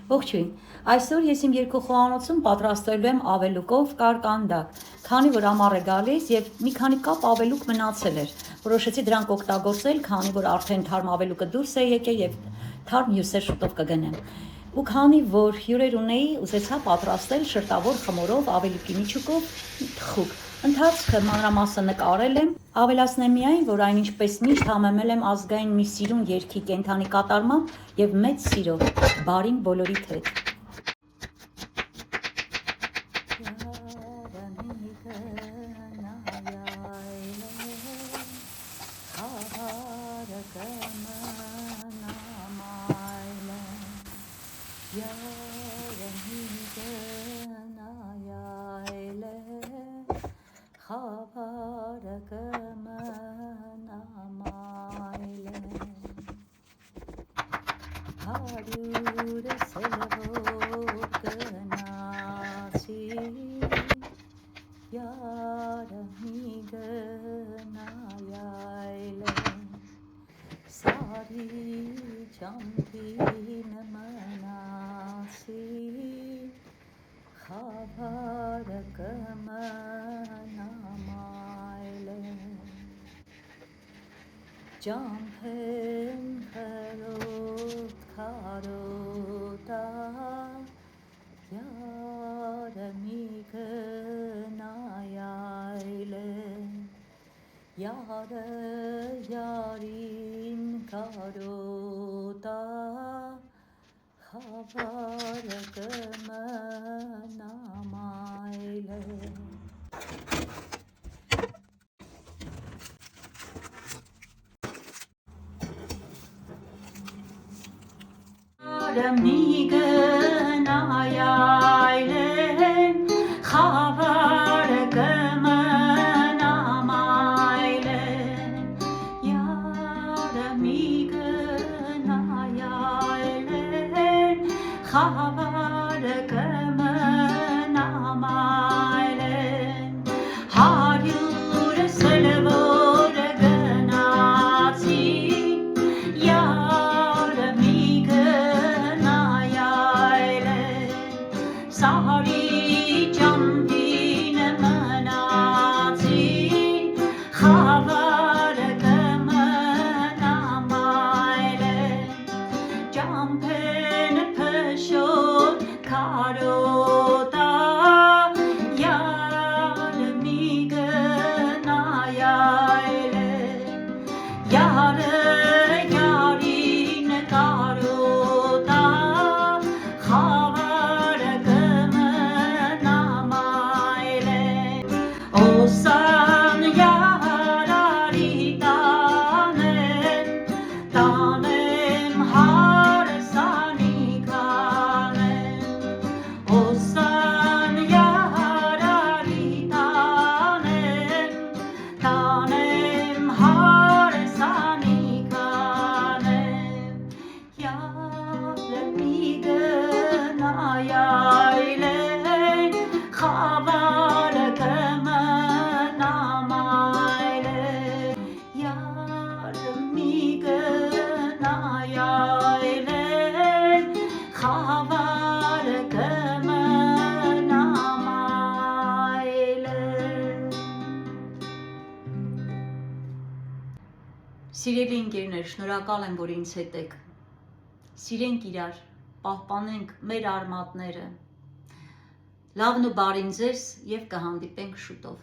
Ողջույն, այսօր ես իմ երկու խոհանոցում պատրաստելու եմ ավելուկով կարկանդակ, քանի որ ամառ է գալիս և մի քանի կապ ավելուկ մնացել էր, որոշեցի դրանք օգտագործել, քանի որ արդեն թարմ ավելուկը դուրս է եկել և թարմ մյուսեր շուտով կգնեմ։ Ու քանի որ հյուրեր ունեի, ուզեցա պատրաստել շրտավոր խմորով, ավելուկի միջուկով թխուկ։ Ընթացքը մանրամասը նկարել եմ, ավելացնեմ միայն, որ այն ինչպես միշտ համեմել եմ ազգային մի սիրուն երգի կենդանի կատարմամբ և մեծ սիրով, բարին բոլորիդ հետ։ Ջամփեն խրոտ քարոտա յարը մի գնայայլեն յարը յարին քարոտա խավարը կմնամայլեն մի գնայայլեն խավարը կմնամայլեն յարը մի գնայայլեն խավարը կմնամայլեն հարյուրս էլ որ գնացին Սահարի ջամփին մնացին, խավարը կմնամայլեն, ջամփեն փշոտ քարոտա, յարը մի գնայայլեն, յարը յարին կարոտա, Օսան յարարի տանեմ, տանեմ հարսանի կանեմ, Օսան յարարի տանեմ, տանեմ հարսանի կանեմ, յարը մի գնայայլեն, խավարը խավարը կմնամայլեն Սիրելի ընկերներ, շնորհակալ եմ, որ ինձ հետ եք։ Սիրենք իրար, պահպանենք մեր արմատները։ Լավն ու բարին ձեզ և կհանդիպենք շուտով։